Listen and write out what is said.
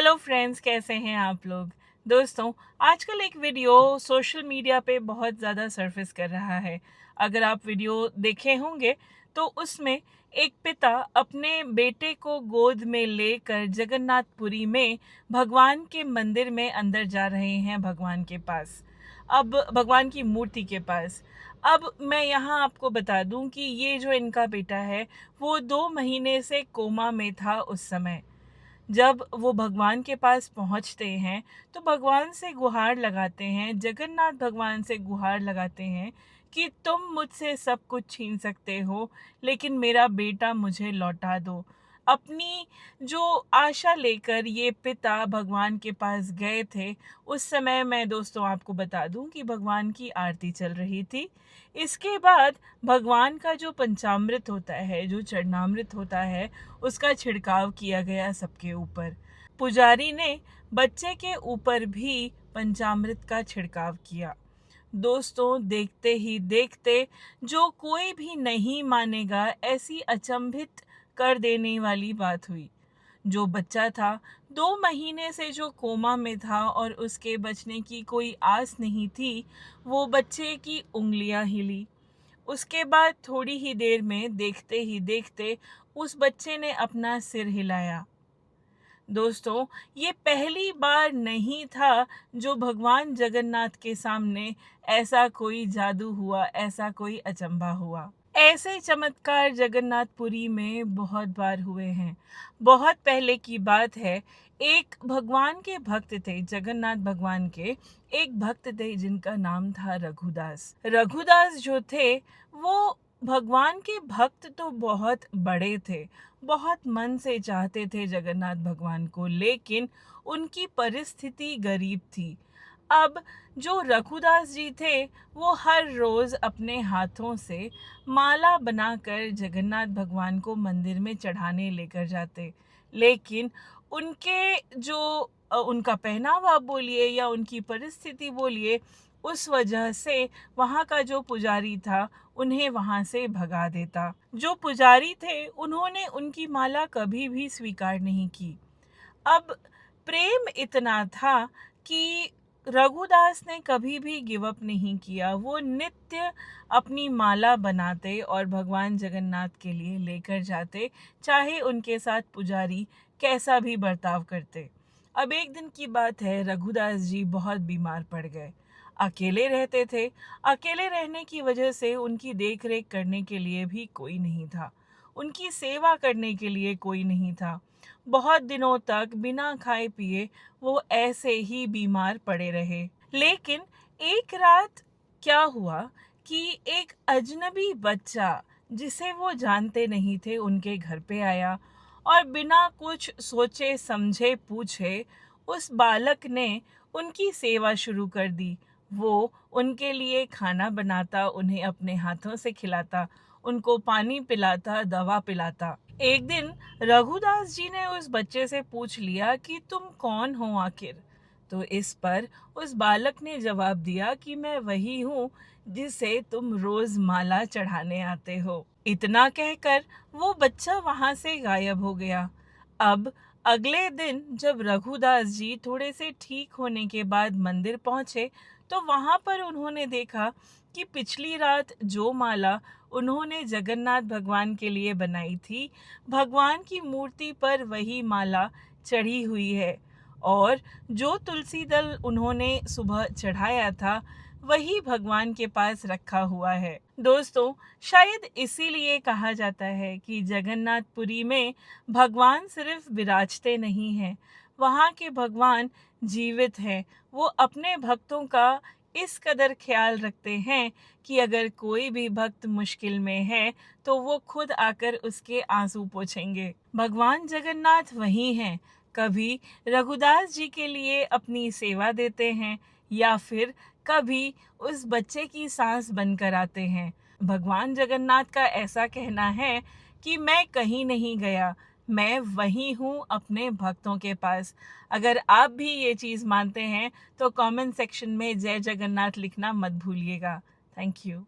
Hello friends, कैसे हैं आप लोग। दोस्तों, आजकल एक वीडियो सोशल मीडिया पे बहुत ज़्यादा सरफेस कर रहा है। अगर आप वीडियो देखे होंगे तो उसमें एक पिता अपने बेटे को गोद में लेकर जगन्नाथपुरी में भगवान के मंदिर में अंदर जा रहे हैं, भगवान के पास, अब भगवान की मूर्ति के पास। अब मैं यहाँ आपको बता दूं कि ये जो इनका बेटा है वो 2 महीने से कोमा में था उस समय। जब वो भगवान के पास पहुँचते हैं तो भगवान से गुहार लगाते हैं, जगन्नाथ भगवान से गुहार लगाते हैं कि तुम मुझसे सब कुछ छीन सकते हो, लेकिन मेरा बेटा मुझे लौटा दो। अपनी जो आशा लेकर ये पिता भगवान के पास गए थे, उस समय मैं दोस्तों आपको बता दूं कि भगवान की आरती चल रही थी। इसके बाद भगवान का जो पंचामृत होता है, जो चरणामृत होता है, उसका छिड़काव किया गया सबके ऊपर। पुजारी ने बच्चे के ऊपर भी पंचामृत का छिड़काव किया। दोस्तों, देखते ही देखते जो कोई भी नहीं मानेगा, ऐसी अचंभित कर देने वाली बात हुई। जो बच्चा था, 2 महीने से जो कोमा में था और उसके बचने की कोई आस नहीं थी, वो बच्चे की उंगलियां हिली। उसके बाद थोड़ी ही देर में, देखते ही देखते, उस बच्चे ने अपना सिर हिलाया। दोस्तों, ये पहली बार नहीं था जो भगवान जगन्नाथ के सामने ऐसा कोई जादू हुआ, ऐसा कोई अचंभा हुआ। ऐसे चमत्कार जगन्नाथपुरी में बहुत बार हुए हैं। बहुत पहले की बात है, एक भगवान के भक्त थे, जगन्नाथ भगवान के एक भक्त थे जिनका नाम था रघुदास। रघुदास जो थे वो भगवान के भक्त तो बहुत बड़े थे, बहुत मन से चाहते थे जगन्नाथ भगवान को, लेकिन उनकी परिस्थिति गरीब थी। अब जो रघुदास जी थे वो हर रोज अपने हाथों से माला बनाकर जगन्नाथ भगवान को मंदिर में चढ़ाने लेकर जाते, लेकिन उनके जो उनका पहनावा बोलिए या उनकी परिस्थिति बोलिए, उस वजह से वहाँ का जो पुजारी था उन्हें वहाँ से भगा देता। जो पुजारी थे उन्होंने उनकी माला कभी भी स्वीकार नहीं की। अब प्रेम इतना था कि रघुदास ने कभी भी गिव अप नहीं किया। वो नित्य अपनी माला बनाते और भगवान जगन्नाथ के लिए लेकर जाते, चाहे उनके साथ पुजारी कैसा भी बर्ताव करते। अब एक दिन की बात है, रघुदास जी बहुत बीमार पड़ गए। अकेले रहते थे। अकेले रहने की वजह से उनकी देख रेख करने के लिए भी कोई नहीं था, उनकी सेवा करने के लिए कोई नहीं था। बहुत दिनों तक बिना खाए पिए वो ऐसे ही बीमार पड़े रहे। लेकिन एक रात क्या हुआ कि एक अजनबी बच्चा, जिसे वो जानते नहीं थे, उनके घर पे आया और बिना कुछ सोचे समझे पूछे उस बालक ने उनकी सेवा शुरू कर दी। वो उनके लिए खाना बनाता, उन्हें अपने हाथों से खिलाता, उनको पानी पिलाता, दवा पिलाता। एक दिन रघुदास जी ने उस बच्चे से पूछ लिया कि तुम कौन हो आखिर। तो इस पर उस बालक ने जवाब दिया कि मैं वही हूँ जिसे तुम रोज माला चढ़ाने आते हो। इतना कहकर वो बच्चा वहां से गायब हो गया। अब अगले दिन जब रघुदास जी थोड़े से ठीक होने के बाद मंदिर पहुंचे तो वहां पर उन्होंने देखा कि पिछली रात जो माला उन्होंने जगन्नाथ भगवान के लिए बनाई थी, भगवान की मूर्ति पर वही माला चढ़ी हुई है और जो तुलसी दल उन्होंने सुबह चढ़ाया था वही भगवान के पास रखा हुआ है। दोस्तों, शायद इसीलिए कहा जाता है कि जगन्नाथपुरी में भगवान सिर्फ विराजते नहीं हैं, वहाँ के भगवान जीवित हैं। वो अपने भक्तों का इस कदर ख्याल रखते हैं कि अगर कोई भी भक्त मुश्किल में है तो वो खुद आकर उसके आंसू पोंछेंगे। भगवान जगन्नाथ वही हैं, कभी रघुदास जी के लिए अपनी सेवा देते हैं या फिर कभी उस बच्चे की सांस बनकर आते हैं। भगवान जगन्नाथ का ऐसा कहना है कि मैं कहीं नहीं गया, मैं वही हूँ अपने भक्तों के पास। अगर आप भी ये चीज़ मानते हैं तो कमेंट सेक्शन में जय जगन्नाथ लिखना मत भूलिएगा। Thank you.